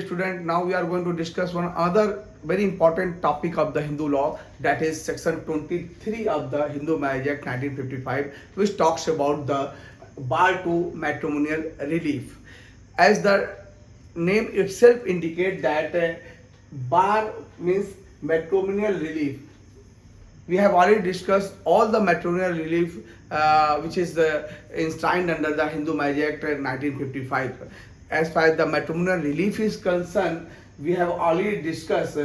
Student, now we are going to discuss one other very important topic of the Hindu law, that is section 23 of the Hindu Marriage Act 1955, which talks about the bar to matrimonial relief. As the name itself indicates that bar means matrimonial relief. We have already discussed all the matrimonial relief which is enshrined under the Hindu Marriage Act 1955. As far as the matrimonial relief is concerned, we have already discussed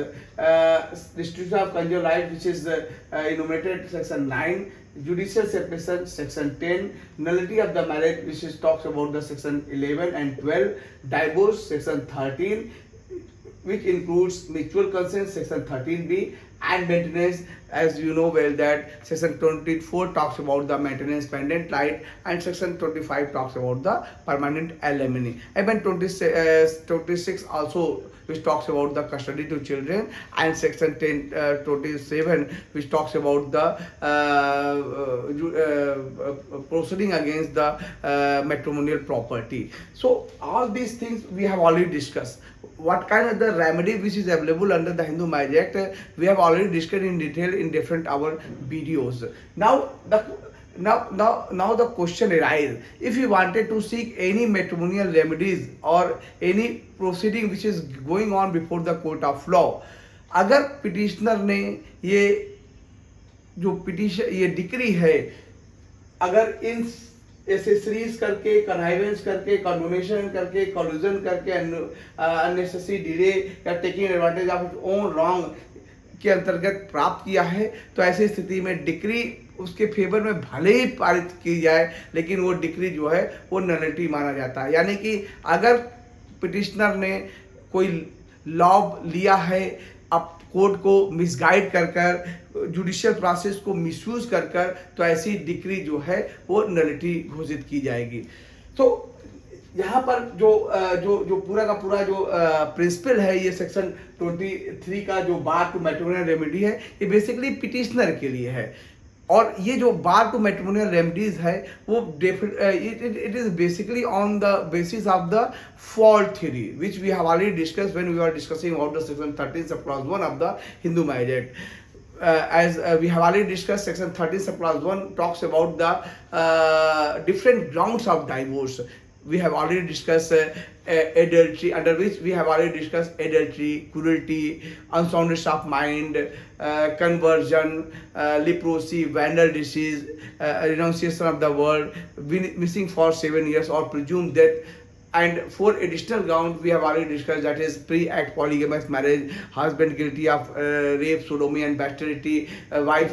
restriction of conjugal rights, which is enumerated section 9, judicial separation section 10, nullity of the marriage, which is talks about the section 11 and 12, divorce section 13, which includes mutual consent section 13b, and maintenance, as you know well that section 24 talks about the maintenance pendant right, and section 25 talks about the permanent alimony. Even 26 also, which talks about the custody to children, and section 27 which talks about the proceeding against the matrimonial property. So all these things we have already discussed. What kind of the remedy which is available under the Hindu Marriage Act, we have already discussed in detail in different our videos. Now the question arises, if you wanted to seek any matrimonial remedies or any proceeding which is going on before the court of law, अगर petitioner ने ये जो petition ये decree है, अगर इन accessories करके, कन्हाइवेंस करके, कॉन्डोनेशन करके, कॉल्यूजन करके, अननेसेसरी डिले या taking advantage of own wrong के अंतर्गत प्राप्त किया है, तो ऐसी स्थिति में डिक्री उसके फेवर में भले ही पारित की जाए, लेकिन वो डिक्री जो है वो नलिटी माना जाता है। यानी कि अगर पिटिशनर ने कोई लॉ लिया है, अब कोर्ट को मिसगाइड कर कर, जुडिशियल प्रोसेस को मिसयूज कर कर, तो ऐसी डिक्री जो है वो नलिटी घोषित की जाएगी। तो यहाँ पर जो पूरा का पूरा जो प्रिंसिपल है, ये सेक्शन 23 का जो बार टू मैट्रिमोनियल रेमेडी है, ये बेसिकली पिटिशनर के लिए है। और ये जो बार टू मैट्रिमोनियल रेमेडीज है वो it is basically on the basis of the fault theory, which we have already discussed when we are discussing about the section 13 sub clause 1 of the Hindu marriage act. As we have already discussed, section 13 sub clause 1 talks about the different grounds of divorce. We have already discussed adultery, under which we have already discussed adultery, cruelty, unsoundness of mind, conversion, leprosy, venereal disease, renunciation of the world, missing for 7 years or presumed death. And 4 additional grounds we have already discussed, that is pre-act polygamous marriage, husband guilty of rape, sodomy and bestiality, wife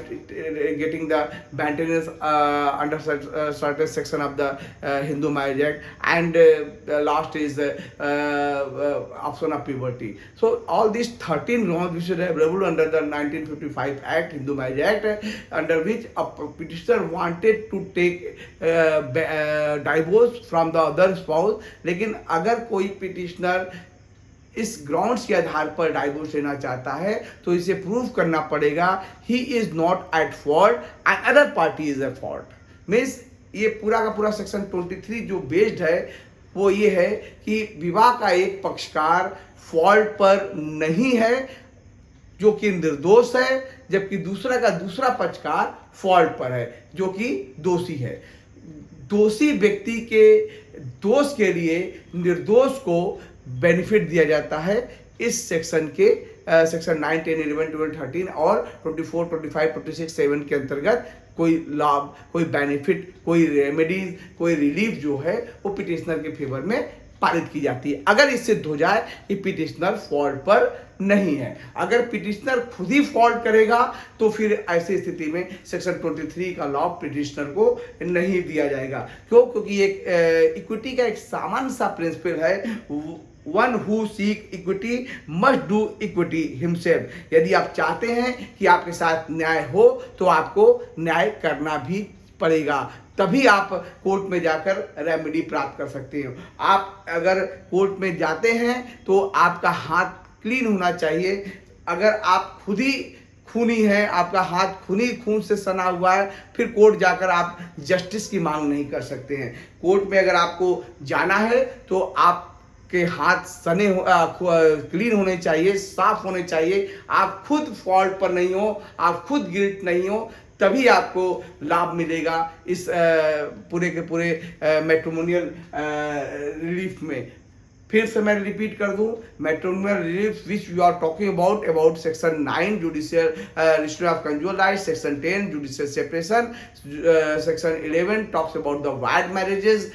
getting the maintenance under certain section of the Hindu Marriage Act, and the last is option of puberty. So all these 13 grounds which are available under the 1955 Act, Hindu Marriage Act, under which a petitioner wanted to take divorce from the other spouse, लेकिन अगर कोई petitioner इस grounds के आधार पर divorce लेना चाहता है, तो इसे प्रूव करना पड़ेगा he is not at fault and other party is at fault. Means ये पूरा का पूरा सेक्शन 23 जो बेस्ड है वो ये है कि विवाह का एक पक्षकार फॉल्ट पर नहीं है, जो कि निर्दोष है, जबकि दूसरा का दूसरा पक्षकार फॉल्ट पर है, जो कि दोषी है। दोषी व्यक्ति के दोष के लिए निर्दोष को बेनिफिट दिया जाता है इस सेक्शन के सेक्शन 9, 10, 11, 12, 13 और 24, 25, 26, 7 के अंतर्गत कोई लाभ, कोई बेनिफिट, कोई रेमेडीज, कोई रिलीफ जो है वो पिटिशनर के फेवर में पारित की जाती है, अगर इससे सिद्ध हो जाए कि पिटिशनर फॉल्ट पर नहीं है। अगर पिटिशनर खुद ही फॉल्ट करेगा तो फिर ऐसी स्थिति में सेक्शन 23 का लॉ पिटिशनर को नहीं दिया जाएगा। क्यों? क्योंकि एक इक्विटी का एक सामान्य सा प्रिंसिपल है, one who seek equity must do equity himself. यदि आप चाहते हैं कि आपके साथ न्याय हो तो आपको न्याय करना भी पड़ेगा, तभी आप कोर्ट में जाकर रेमेडी प्राप्त कर सकते हो। आप अगर कोर्ट में जाते हैं तो आपका हाथ क्लीन होना चाहिए। अगर आप खुद ही खूनी हैं, आपका हाथ खून से सना हुआ है, फिर कोर्ट जाकर आप जस्टिस की मांग नहीं कर सकते हैं। कोर्ट में अगर आपको जाना है तो आप के हाथ क्लीन होने चाहिए, साफ होने चाहिए, आप खुद फॉल्ट पर नहीं हो, आप खुद गिल्ट नहीं हो, तभी आपको लाभ मिलेगा इस पूरे के पूरे मैट्रिमोनियल रिलीफ में। फिर से मैं रिपीट कर दूं, matrimonial relief which you are talking about section 9 judicial restrain of conjugal rights, section 10 judicial separation, section 11 talks about the void marriages,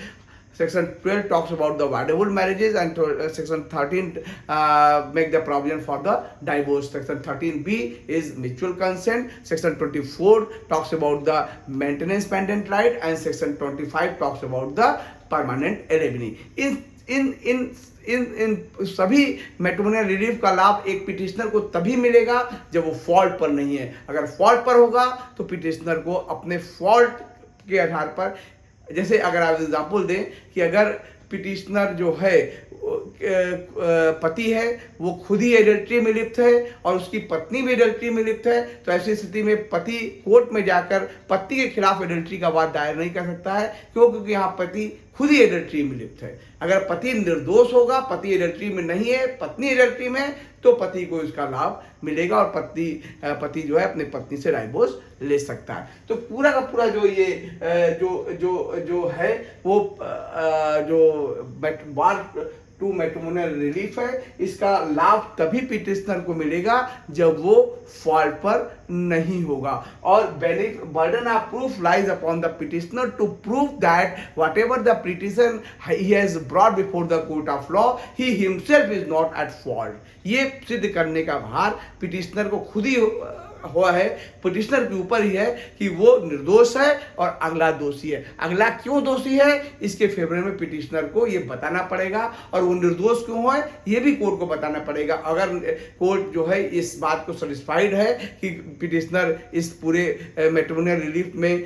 Section 12 talks about the wadable marriages, and Section 13 make the provision for the divorce. Section 13B is mutual consent. Section 24 talks about the maintenance pendant right, and Section 25 talks about the permanent alimony. इन सभी matrimonial relief का लाभ एक petitioner को तभी मिलेगा जब वो fault पर नहीं है। अगर फॉल्ट पर होगा तो पिटिशनर को अपने फॉल्ट के आधार पर, जैसे अगर आप एग्जाम्पल दें कि अगर पिटिशनर जो है पति है वो खुद ही एडल्ट्री में लिप्त है और उसकी पत्नी भी एडल्ट्री में लिप्त है, तो ऐसी स्थिति में पति कोर्ट में जाकर पति के खिलाफ एडल्ट्री का वाद दायर नहीं कर सकता है, क्योंकि यहाँ पति खुद ही एडल्ट्री में लिप्त है। अगर पति निर्दोष होगा, पति एडल्ट्री में नहीं है, पत्नी एडल्ट्री में, तो पति को इसका लाभ मिलेगा और पति जो है अपनी पत्नी से डाइवोर्स ले सकता है। तो पूरा का पूरा जो ये जो है वो जो बार टू मैट्रिमोनियल रिलीफ है, इसका लाभ तभी पिटिशनर को मिलेगा जब वो फॉल्ट पर नहीं होगा। और burden of proof lies upon the petitioner to prove that whatever the petition he has brought before the court of law he himself is not at fault. ये सिद्ध करने का भार पिटिशनर को खुद ही हुआ है, पिटिशनर के ऊपर ही है कि वो निर्दोष है और अगला दोषी है। अगला क्यों दोषी है, इसके फेवर में पिटिशनर को ये बताना पड़ेगा, और वो निर्दोष क्यों है ये भी कोर्ट को बताना पड़ेगा। अगर कोर्ट जो है इस बात को सेटिस्फाइड है कि पिटिशनर इस पूरे मैट्रिमोनियल रिलीफ में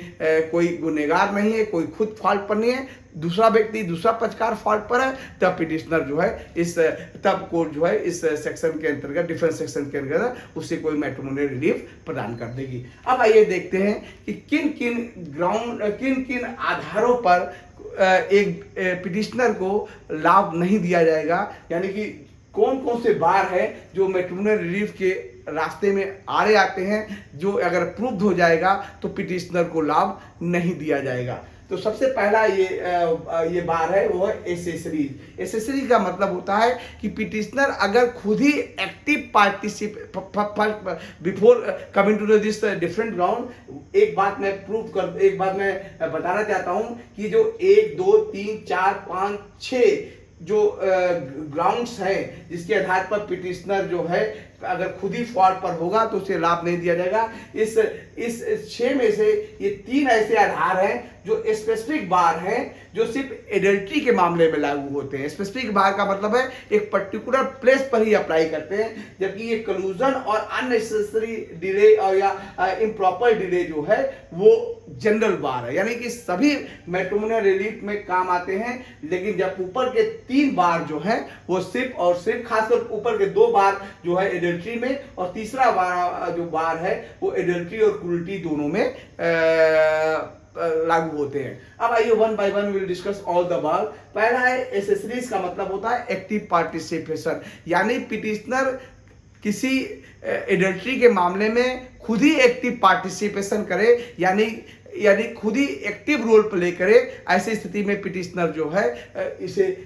कोई गुनहगार नहीं है, कोई खुद फॉल्ट पर नहीं है, दूसरा व्यक्ति दूसरा पक्षकार फॉल्ट पर है, तब पिटिशनर जो है तब कोर्ट जो है इस सेक्शन के अंतर्गत, डिफरेंस सेक्शन के अंतर्गत उसे कोई मैट्रिमोनियल रिलीफ प्रदान कर देगी। अब आइए देखते हैं कि किन किन आधारों पर एक पिटिशनर को लाभ नहीं दिया जाएगा, यानी कि कौन कौन से बार है जो मैट्रिमोनियल रिलीफ के रास्ते में आड़े आते हैं, जो अगर प्रूव्ड हो जाएगा तो पिटिशनर को लाभ नहीं दिया जाएगा। तो सबसे पहला ये बार है वो है एसेसरीज। एसेसरी का मतलब होता है कि पिटिशनर अगर खुद ही active participate before coming to this different ground. एक बात मैं बताना चाहता हूं कि जो 1 2 3 4 5 6 जो ग्राउंड्स हैं जिसके आधार पर पिटिशनर जो है अगर खुद ही फॉल्ट पर होगा तो उसे लाभ नहीं दिया जाएगा। इस 6 में से ये 3 ऐसे आधार हैं जो स्पेसिफिक बार हैं जो सिर्फ एडल्ट्री के मामले में लागू होते हैं। स्पेसिफिक बार का मतलब है एक पर्टिकुलर प्लेस पर ही अप्लाई करते हैं, जबकि ये कलूजन और अननेसेसरी डिले और या इम्प्रॉपर डिले जो है वो जनरल बार है, यानी कि सभी मैट्रिमोनियल रिलीफ में काम आते हैं। लेकिन जब ऊपर के 3 बार जो है वो सिर्फ और सिर्फ, खासकर ऊपर के 2 बार जो है एडल्ट्री में, और तीसरा बार जो बार है वो एडल्ट्री और क्रूरटी दोनों में लागू होते हैं। अब आइए one by one will discuss all the bar. पहला है एसेसरीज का मतलब होता है एक्टिव पार्टिसिपेशन, यानी पिटिशनर किसी एडल्ट्री के मामले में खुद ही एक्टिव पार्टिसिपेशन करे, यानी खुद ही एक्टिव रोल प्ले करे। ऐसी स्थिति में पिटिशनर जो है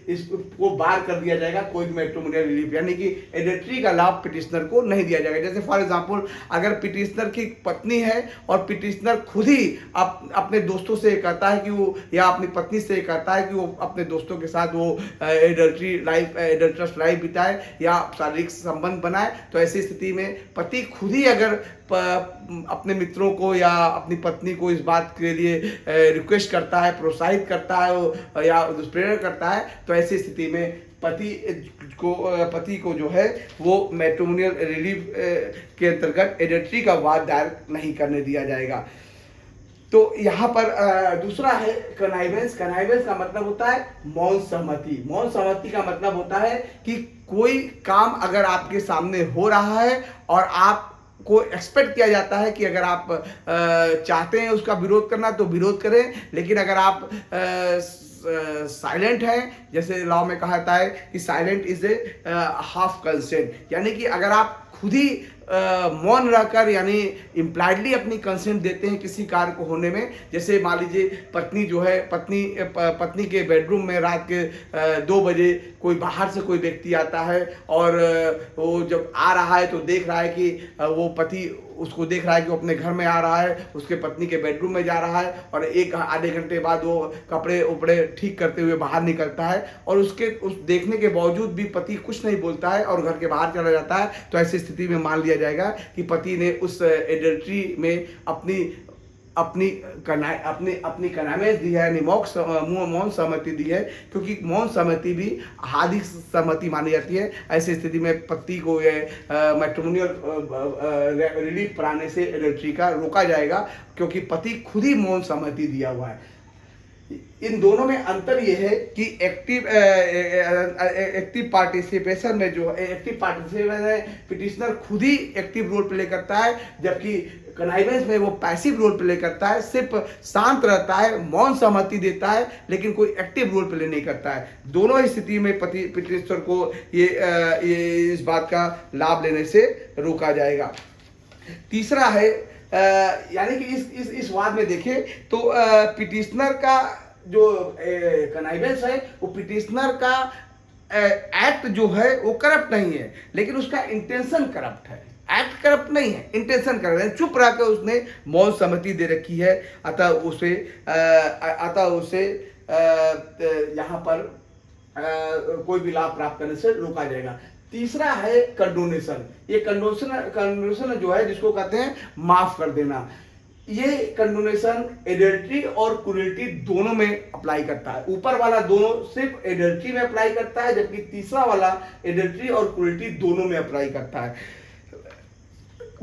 इसको बार कर दिया जाएगा कोई मैट्रिमोनियल रिलीफ, यानी कि एडल्ट्री का लाभ पिटिशनर को नहीं दिया जाएगा। जैसे फॉर एग्जांपल अगर पिटिशनर की पत्नी है और पिटिशनर खुद ही अपने दोस्तों से कहता है कि वो, या अपनी पत्नी से कहता है कि वो अपने दोस्तों के साथ वो एडल्ट्रस लाइफ बिताए या शारीरिक संबंध बनाए, तो ऐसी स्थिति में पति खुद ही अगर अपने मित्रों को या अपनी पत्नी को इस बात के लिए रिक्वेस्ट करता है, प्रोत्साहित करता है या दुष्प्रेरण करता है, तो ऐसी स्थिति में पति को जो है वो मैट्रिमोनियल रिलीफ के अंतर्गत एडल्ट्री का वाद दायर नहीं करने दिया जाएगा। तो यहाँ पर दूसरा है कनाइवेंस। कनाइवेंस का मतलब होता है मौन सहमति। मौन सहमति का मतलब होता है कि कोई काम अगर आपके सामने हो रहा है और आप को एक्सपेक्ट किया जाता है कि अगर आप चाहते हैं उसका विरोध करना तो विरोध करें, लेकिन अगर आप साइलेंट है, जैसे लॉ में कहा जाता है कि silent is a half consent, यानी कि अगर आप खुद ही मौन रहकर यानी इम्प्लाइडली अपनी कंसेंट देते हैं किसी कार्य को होने में। जैसे मान लीजिए पत्नी जो है पत्नी के बेडरूम में रात के 2 बजे कोई बाहर से कोई व्यक्ति आता है और वो जब आ रहा है तो देख रहा है कि वो पति उसको देख रहा है कि वो अपने घर में आ रहा है, उसके पत्नी के बेडरूम में जा रहा है और एक आधे घंटे बाद वो कपड़े उपड़े ठीक करते हुए बाहर निकलता है और उस देखने के बावजूद भी पति कुछ नहीं बोलता है और घर के बाहर चला जाता है। तो ऐसी स्थिति में मान लिया जाएगा कि पति ने उस एडल्ट्री में अपनी कनामेज दी है, यानी मौन सहमति दी है, क्योंकि मौन सहमति भी हार्दिक सहमति मानी जाती है। ऐसी स्थिति में पति को मैट्रिमोनियल रिलीफ कराने से एडल्ट्री का रोका जाएगा, क्योंकि पति खुद ही मौन सहमति दिया हुआ है। इन दोनों में अंतर यह है कि एक्टिव पार्टिसिपेशन में जो एक्टिव पार्टिसिपेशन में पिटिशनर खुद ही एक्टिव रोल प्ले करता है, जबकि कनाइवेंस में वो पैसिव रोल प्ले करता है, सिर्फ शांत रहता है, मौन सहमति देता है, लेकिन कोई एक्टिव रोल प्ले नहीं करता है। दोनों ही स्थिति में पिटिशनर को ये इस बात का लाभ लेने से रोका जाएगा। तीसरा है यानी कि इस वाद में देखें तो पिटिशनर का जो कनाइवेंस है वो पिटिशनर का एक्ट जो है वो करप्ट नहीं है, लेकिन उसका इंटेंशन करप्ट है। एक्ट करप्ट नहीं है, इंटेंशन करप्ट है। चुप रहकर उसने मौन सहमति दे रखी है, अतः उसे यहाँ पर कोई भी लाभ प्राप्त करने से रोका जाएगा। तीसरा है कंडोनेशन। ये कंडोनेशन जो है जिसको कहते हैं माफ कर देना। ये कंडोनेशन एडल्ट्री और क्रूरल्टी दोनों में अप्लाई करता है। ऊपर वाला दोनों सिर्फ एडल्ट्री में अप्लाई करता है, जबकि तीसरा वाला एडल्ट्री और क्रूरल्टी दोनों में अप्लाई करता है।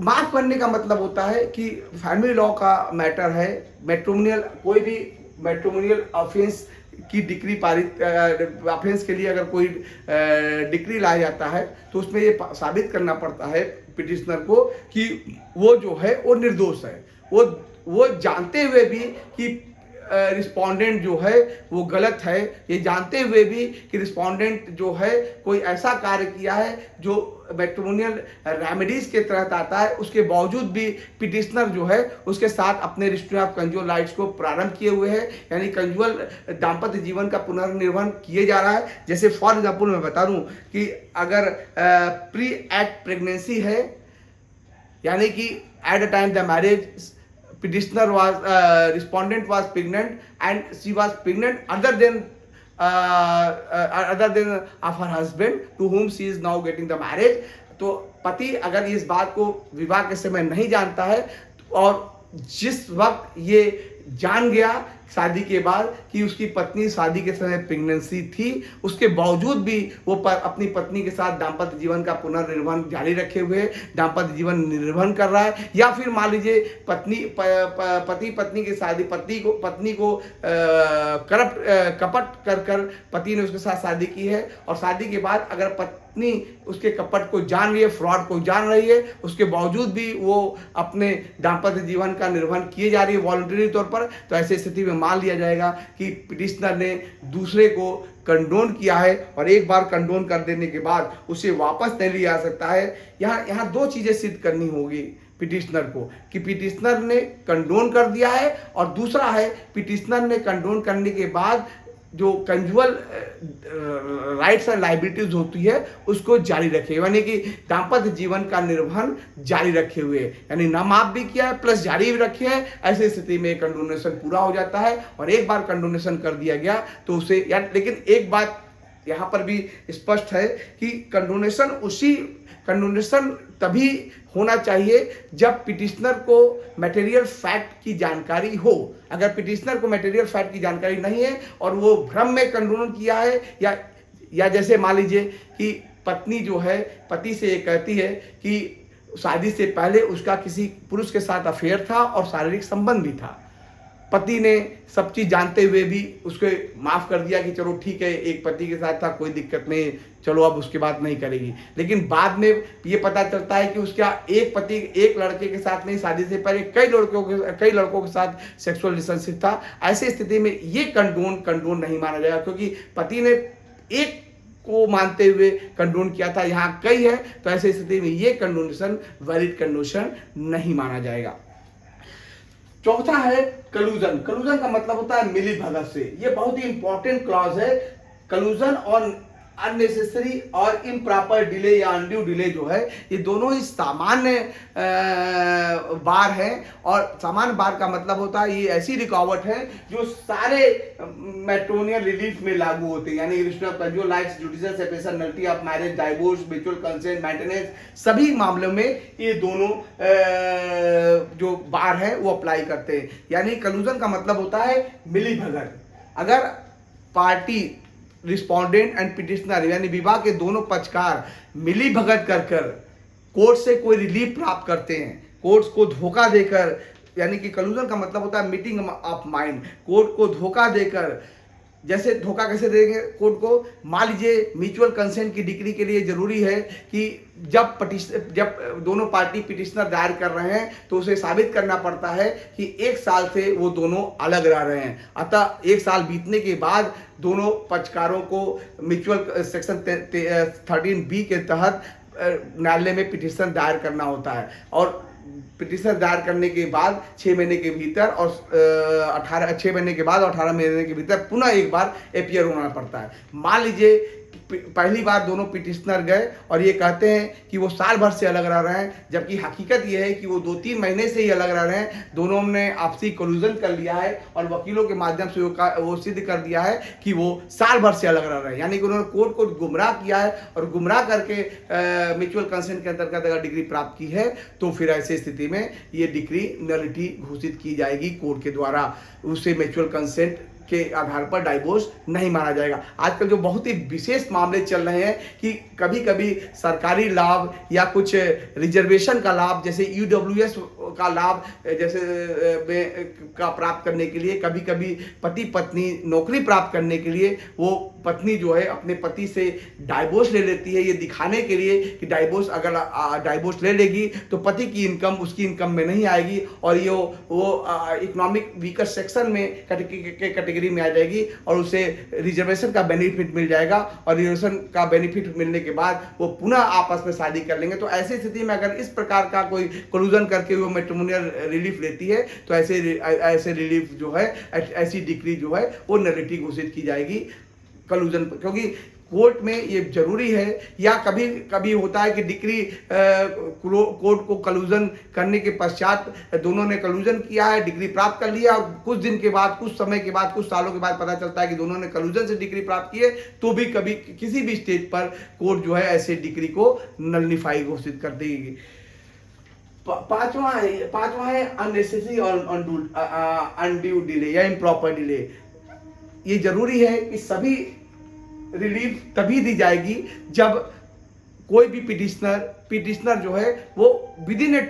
माफ करने का मतलब होता है कि फैमिली लॉ का मैटर है, मैट्रिमोनियल कोई भी मैट्रिमोनियल ऑफेंस की डिक्री पारित ऑफेंस के लिए अगर कोई डिक्री लाया जाता है तो उसमें ये साबित करना पड़ता है पिटिशनर को कि वो जो है वो निर्दोष है। वो जानते हुए भी कि रिस्पोंडेंट जो है वो गलत है, ये जानते हुए भी कि रिस्पोंडेंट जो है कोई ऐसा कार्य किया है जो मैट्रिमोनियल रेमेडीज के तहत आता है, उसके बावजूद भी पिटिशनर जो है उसके साथ अपने रजिस्ट्री ऑफ कंजुअल राइट्स को प्रारंभ किए हुए हैं, यानी कंजुअल दाम्पत्य जीवन का पुनर्निर्माण किए जा रहा है। जैसे फॉर एग्जाम्पल मैं बता दूं कि अगर प्री एक्ट प्रेगनेंसी है, यानी कि at the time the marriage petitioner was respondent was pregnant and she was pregnant other than of her husband to whom she is now getting the marriage। तो पति अगर इस बात को विवाह के समय नहीं जानता है और जिस वक्त ये जान गया शादी के बाद कि उसकी पत्नी शादी के समय प्रेगनेंसी थी, उसके बावजूद भी वो अपनी पत्नी के साथ दाम्पत्य जीवन का पुनर्निर्माण जारी रखे हुए दाम्पत्य जीवन निर्वहन कर रहा है, या फिर मान लीजिए पति पत्नी की शादी पत्नी को कपट कर पति ने उसके साथ शादी की है और शादी के बाद अगर पत्नी उसके कपट को जान रही है, फ्रॉड को जान रही है, उसके बावजूद भी वो अपने दाम्पत्य जीवन का निर्वहन किए जा रही है वॉलंटरी तौर पर, तो ऐसी स्थिति में मान लिया जाएगा कि पिटिशनर ने दूसरे को कंडोन किया है और एक बार कंडोन कर देने के बाद उसे वापस नहीं लिया जा सकता है। यहाँ दो चीजें सिद्ध करनी होगी पिटिशनर को कि पिटिशनर ने कंडोन कर दिया है, और दूसरा है पिटिशनर ने कंडोन करने के बाद जो कंजुअल राइट्स एंड लाइबिलिटीज होती है उसको जारी रखे, यानी कि दाम्पत्य जीवन का निर्वहन जारी रखे हुए, यानी ना माफ भी किया है प्लस जारी भी रखे हैं। ऐसी स्थिति में कंडोनेशन पूरा हो जाता है और एक बार कंडोनेशन कर दिया गया तो उसे लेकिन एक बात यहाँ पर भी स्पष्ट है कि कंडोनेशन तभी होना चाहिए जब पिटिशनर को मटेरियल फैक्ट की जानकारी हो। अगर पिटिशनर को मटेरियल फैक्ट की जानकारी नहीं है और वो भ्रम में कंडोन किया है, या जैसे मान लीजिए कि पत्नी जो है पति से ये कहती है कि शादी से पहले उसका किसी पुरुष के साथ अफेयर था और शारीरिक संबंध भी था, पति ने सब चीज़ जानते हुए भी उसको माफ़ कर दिया कि चलो ठीक है, एक पति के साथ था, कोई दिक्कत नहीं, चलो अब उसके बाद नहीं करेगी। लेकिन बाद में ये पता चलता है कि उसका एक पति एक लड़के के साथ नहीं, शादी से पहले कई लड़कों के साथ सेक्सुअल रिलेशनशिप था। ऐसी स्थिति में ये कंडोन नहीं माना जाएगा, क्योंकि पति ने एक को मानते हुए कंडोन किया था, यहाँ कई है, तो ऐसी स्थिति में ये कंडोनेशन वैलिड कंडोनेशन नहीं माना जाएगा। चौथा है कलूजन। कलूजन का मतलब होता है मिली भगत से। ये बहुत ही इंपॉर्टेंट क्लॉज है। कलूजन और अननेसेसरी और इम्प्रॉपर डिले या अनड्यू डिले जो है, ये दोनों ही सामान्य बार है। और सामान्य बार का मतलब होता है ये ऐसी रुकावट है जो सारे मैट्रिमोनियल रिलीफ में लागू होते हैं, यानी relation of conjugal rights, judicial separation, nullity of marriage, divorce, mutual consent, maintenance, सभी मामलों में ये दोनों जो बार है वो अप्लाई करते हैं। यानी कलूजन का मतलब होता है मिली भगत। अगर पार्टी रिस्पोंडेंट एंड पिटिशनर यानी विवाह के दोनों पक्षकार मिली भगत कर कोर्ट से कोई रिलीफ प्राप्त करते हैं, कोर्ट को धोखा देकर, यानी कि कलूजन का मतलब होता है मीटिंग ऑफ माइंड, कोर्ट को धोखा देकर। जैसे धोखा कैसे देंगे कोर्ट को? मान लीजिए म्यूचुअल कंसेंट की डिग्री के लिए जरूरी है कि जब दोनों पार्टी पिटिशनर दायर कर रहे हैं तो उसे साबित करना पड़ता है कि 1 साल से वो दोनों अलग रह रहे हैं। अतः 1 साल बीतने के बाद दोनों पक्षकारों को म्यूचुअल सेक्शन 13B के तहत न्यायालय में पिटिशन दायर करना होता है। और पिटिशन दायर करने के बाद 6 महीने के भीतर और 6 महीने के बाद और 18 महीने के भीतर पुनः एक बार अपीयर होना पड़ता है। मान लीजिए पहली बार दोनों पिटिशनर गए और ये कहते हैं कि वो साल भर से अलग रह रहे हैं, जबकि हकीकत ये है कि वो 2-3 महीने से ही अलग रह रहे हैं। दोनों ने आपसी कोलूजन कर लिया है और वकीलों के माध्यम से वो सिद्ध कर दिया है कि वो साल भर से अलग रह रहे हैं। यानी कि उन्होंने कोर्ट को गुमराह किया है और गुमराह करके म्यूचुअल कंसेंट के अंतर्गत अगर डिग्री प्राप्त की है तो फिर ऐसी स्थिति में ये डिग्री नलिटी घोषित की जाएगी कोर्ट के द्वारा। उसे म्यूचुअल कंसेंट के आधार पर डाइवोर्स नहीं माना जाएगा। आजकल जो बहुत ही विशेष मामले चल रहे हैं कि कभी कभी सरकारी लाभ या कुछ रिजर्वेशन का लाभ, जैसे ईडब्ल्यूएस का लाभ जैसे का प्राप्त करने के लिए कभी कभी पति पत्नी नौकरी प्राप्त करने के लिए वो पत्नी जो है अपने पति से डाइवोर्स ले लेती है, ये दिखाने के लिए कि डाइवोर्स ले लेगी तो पति की इनकम उसकी इनकम में नहीं आएगी और ये वो इकोनॉमिक वीकर सेक्शन में कैटेगरी में आ जाएगी और उसे रिजर्वेशन का बेनिफिट मिल जाएगा और रिजर्वेशन का बेनिफिट मिलने के बाद वो पुनः आपस में शादी कर लेंगे। तो ऐसी स्थिति में अगर इस प्रकार का कोई कोलूजन करके वो मैट्रिमोनियल रिलीफ लेती है तो ऐसे रिलीफ जो है, ऐसी डिग्री जो है वो नलिटी घोषित की जाएगी कलूजन, क्योंकि कोर्ट में ये जरूरी है। या कभी कभी होता है कि डिग्री कोर्ट को कलूजन करने के पश्चात दोनों ने कलूजन किया है, डिग्री प्राप्त कर लिया और कुछ दिन के बाद, कुछ समय के बाद, कुछ सालों के बाद पता चलता है कि दोनों ने कलूजन से डिग्री प्राप्त की है, तो भी कभी किसी भी स्टेज पर कोर्ट जो है ऐसे डिग्री को नलिफाई घोषित कर देगी। पांचवा है अननेसेसरी और अनड्यू डिले या इम्प्रॉपर डिले। ये जरूरी है कि सभी रिलीफ तभी दी जाएगी जब कोई भी पिटिशनर जो है वो with in A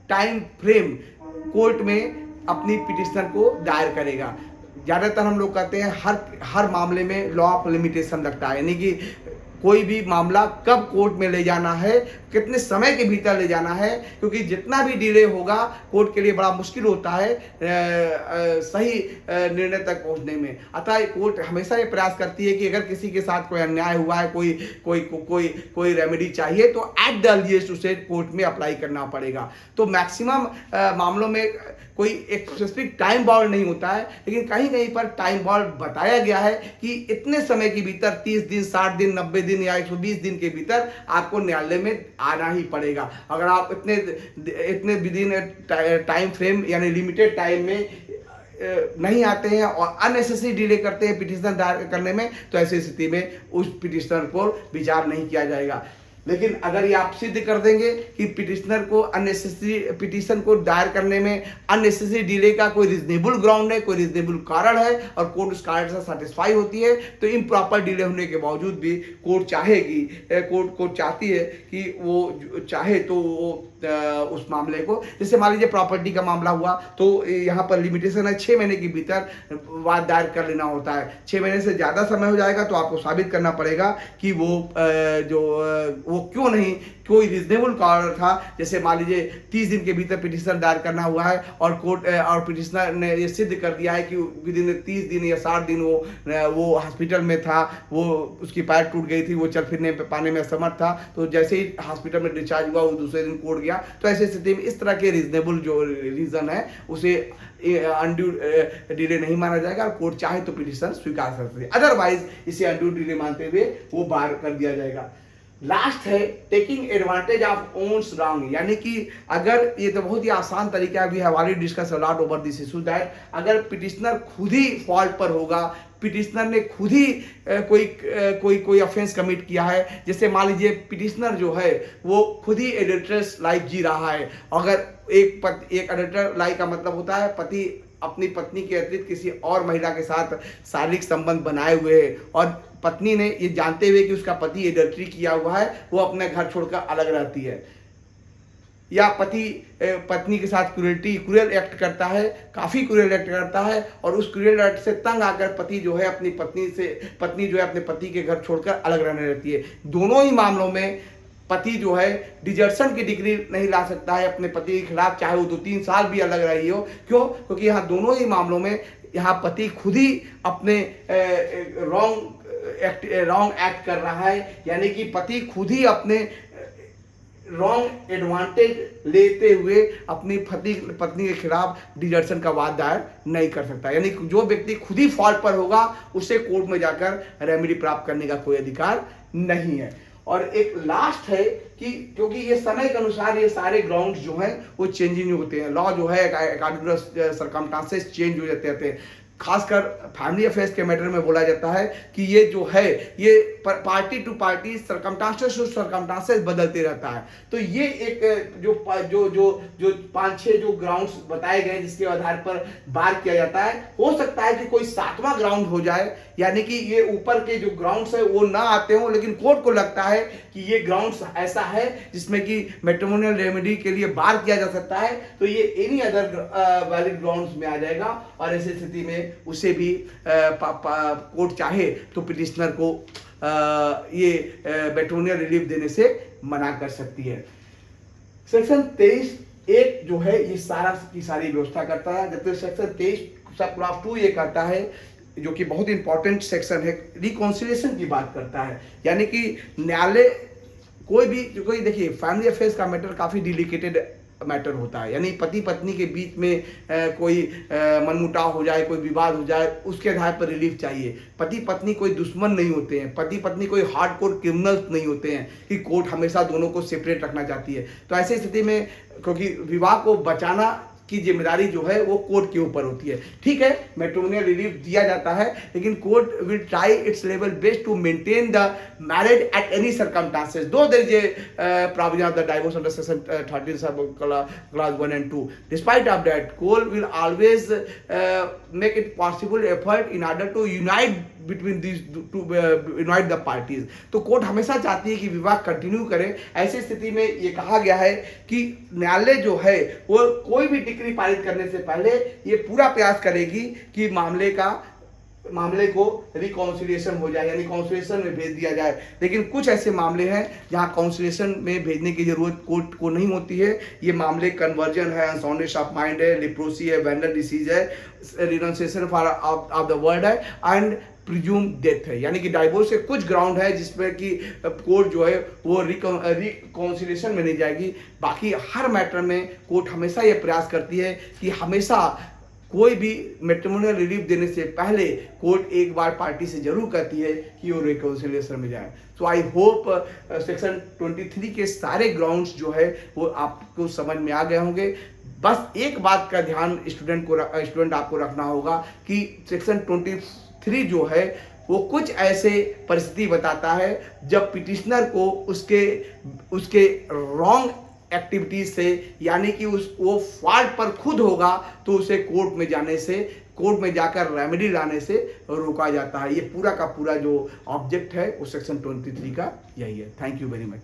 time frame court में अपनी पिटिशनर को दायर करेगा। ज़्यादातर हम लोग कहते हैं हर मामले में लॉ ऑफ लिमिटेशन लगता है, यानी कि कोई भी मामला कब कोर्ट में ले जाना है, कितने समय के भीतर ले जाना है, क्योंकि जितना भी डिले होगा कोर्ट के लिए बड़ा मुश्किल होता है सही निर्णय तक पहुंचने में। अतः कोर्ट हमेशा ये प्रयास करती है कि अगर किसी के साथ कोई अन्याय हुआ है, कोई रेमेडी चाहिए तो एट द अर्लीस्ट उसे कोर्ट में अप्लाई करना पड़ेगा। तो मैक्सिमम मामलों में कोई एक स्पेसिफिक टाइम बाउंड नहीं होता है, लेकिन कहीं कहीं पर टाइम बाउंड बताया गया है कि इतने समय के भीतर 30 दिन, 60 दिन, 90 दिन या 120 दिन के भीतर आपको न्यायालय में आना ही पड़ेगा। अगर आप इतने विद इन टाइम फ्रेम यानी लिमिटेड टाइम में नहीं आते हैं और अननेसेसरी डिले करते हैं पिटिशन दायर करने में, तो ऐसी स्थिति में उस पिटिशनर को विचार नहीं किया जाएगा। लेकिन अगर ये आप सिद्ध कर देंगे कि पिटिशनर को अननेसेसरी पिटीशन को दायर करने में अननेसेसरी डिले का कोई रीजनेबल ग्राउंड है, कोई रीजनेबल कारण है और कोर्ट उस कारण से सेटिस्फाई होती है, तो इम्प्रॉपर डिले होने के बावजूद भी कोर्ट चाहती है कि वो चाहे तो वो उस मामले को, जैसे मान लीजिए प्रॉपर्टी का मामला हुआ तो यहाँ पर लिमिटेशन है 6 महीने के भीतर वाद दायर कर लेना होता है। 6 महीने से ज़्यादा समय हो जाएगा तो आपको साबित करना पड़ेगा कि वो क्यों नहीं, कोई रीजनेबल कारण था। जैसे मान लीजिए 30 दिन के भीतर पिटिशन दायर करना हुआ है और कोर्ट और पिटिशनर ने ये सिद्ध कर दिया है कि विद इन 30 दिन या 60 दिन वो हॉस्पिटल में था, वो उसकी पैर टूट गई थी, वो चल फिरने पाने में असमर्थ था, तो जैसे ही हॉस्पिटल में डिस्चार्ज हुआ वो दूसरे दिन कोर्ट गया। तो ऐसी स्थिति में इस तरह के रीजनेबल जो रीजन है उसे अनड्यू डिले नहीं माना जाएगा और कोर्ट चाहे तो पिटिशन स्वीकार कर सकती है, अदरवाइज इसे अनड्यू डिले मानते हुए वो बाहर कर दिया जाएगा। लास्ट है taking advantage of one's wrong, यानी कि अगर ये तो बहुत ही आसान तरीका है, we have already discuss a lot over this issue that अगर पिटिशनर खुद ही फॉल्ट पर होगा, पिटिशनर ने खुद ही कोई ऑफेंस कमिट किया है, जैसे मान लीजिए पिटिशनर जो है वो खुद ही एडल्टरस लाइफ जी रहा है। अगर एक एडल्टर लाइफ का मतलब होता है पति अपनी पत्नी के अतिरिक्त किसी और महिला के साथ शारीरिक संबंध बनाए हुए है और पत्नी ने ये जानते हुए कि उसका पति एडल्ट्री किया हुआ है वो अपने घर छोड़कर अलग रहती है, या पति पत्नी के साथ क्रूरल एक्ट करता है, काफ़ी क्रूरल एक्ट करता है और उस क्रूरल एक्ट से तंग आकर पति जो है अपनी पत्नी जो है अपने पति के घर छोड़कर अलग रहने रहती है। दोनों ही मामलों में पति जो है डिजर्शन की डिग्री नहीं ला सकता है अपने पति के खिलाफ, चाहे वो 2-3 साल भी अलग रही हो। क्यों? क्योंकि यहाँ दोनों ही मामलों में यहाँ पति खुद ही अपने रॉन्ग एक्ट कर रहा है, यानी कि पति खुद ही अपने रॉन्ग एडवांटेज लेते हुए अपनी पत्नी के खिलाफ डिजर्शन का वाद दायर नहीं कर सकता। यानी जो व्यक्ति खुद ही फॉल्ट पर होगा उसे कोर्ट में जाकर रेमेडी प्राप्त करने का कोई अधिकार नहीं है। और एक लास्ट है कि क्योंकि ये समय के अनुसार ये सारे ग्राउंड्स जो हैं वो चेंजिंग होते हैं, लॉ जो है अकॉर्डिंग टू सर्कमस्टांसेस चेंज हो जाते हैं। खासकर फैमिली अफेयर्स के मैटर में बोला जाता है कि ये जो है ये पार्टी टू पार्टी सर्कमस्टांसेस बदलते रहता है। तो ये एक जो 5-6 जो ग्राउंड्स बताए गए जिसके आधार पर बार किया जाता है, हो सकता है कि कोई 7वां ग्राउंड हो जाए, यानी कि ये ऊपर के जो ग्राउंड्स है वो ना आते हों, लेकिन कोर्ट को लगता है कि ये ग्राउंड्स ऐसा है जिसमें कि मैट्रिमोनियल रेमेडी के लिए बार किया जा सकता है, तो ये एनी अदर वैलिड ग्राउंड्स में आ जाएगा और ऐसी स्थिति में उसे भी कोर्ट चाहे तो पिटिशनर को ये मैट्रिमोनियल रिलीफ देने से मना कर सकती है। सेक्शन 23(1) जो है ये सारी व्यवस्था करता है, जबकि सेक्शन 23(2) ये कहता है, जो कि बहुत इंपॉर्टेंट सेक्शन है, रिकॉन्सिलिएशन की बात करता है। यानी कि न्यायालय कोई देखिए फैमिली अफेयर्स का मैटर काफ़ी डिलिकेटेड मैटर होता है, यानी पति पत्नी के बीच में कोई मनमुटाव हो जाए, कोई विवाद हो जाए, उसके आधार पर रिलीफ चाहिए। पति पत्नी कोई दुश्मन नहीं होते हैं, पति पत्नी कोई हार्डकोर क्रिमिनल्स नहीं होते हैं कि कोर्ट हमेशा दोनों को सेपरेट रखना चाहती है। तो ऐसी स्थिति में क्योंकि विवाह को बचाना की जिम्मेदारी जो है वो कोर्ट के ऊपर होती है। ठीक है, मैट्रिमोनियल रिलीफ दिया जाता है, लेकिन court will try its level best to maintain the marriage at any circumstances, though there is a provision of the divorce under section 13 sub class 1 and 2. Despite of that, court will always make it possible effort in order to unite between these unite the parties. तो court हमेशा चाहती है कि विवाह continue करे। ऐसी स्थिति में ये कहा गया है कि न्यायालय जो है वो कोई भी डिक्री पारित करने से पहले ये पूरा प्रयास करेगी कि मामले को रिकॉन्सिलिएशन हो जाए, यानी कॉन्सिलिएशन में भेज दिया जाए। लेकिन कुछ ऐसे मामले हैं जहां कॉन्सिलिएशन में भेजने की जरूरत कोर्ट को नहीं होती है। ये मामले कन्वर्जन है, अनसाउंडनेस ऑफ माइंड है, लिप्रोसी है, वेंडल डिसीज है, रिनोंसिएशन ऑफ द वर्ड है एंड प्रिज्यूम डेथ है। यानी कि डाइवोर्स के कुछ ग्राउंड है जिसमें कि कोर्ट जो है वो रिकॉन्सिलिएशन में नहीं जाएगी। बाकी हर मैटर में कोर्ट हमेशा ये प्रयास करती है कि हमेशा कोई भी मैट्रिमोनियल रिलीफ देने से पहले कोर्ट एक बार पार्टी से जरूर कहती है कि वो रिकॉन्सिलिएशन में जाए। सो आई होप सेक्शन 23 के सारे ग्राउंड्स जो है वो आपको समझ में आ गए होंगे। बस एक बात का ध्यान स्टूडेंट आपको रखना होगा कि सेक्शन 23 जो है वो कुछ ऐसे परिस्थिति बताता है जब पिटिशनर को उसके उसके रॉन्ग एक्टिविटीज से, यानी कि वो फॉल्ट पर खुद होगा तो उसे कोर्ट में जाकर रेमेडी लाने से रोका जाता है। ये पूरा का पूरा जो ऑब्जेक्ट है वो सेक्शन 23 का यही है। Thank you very much.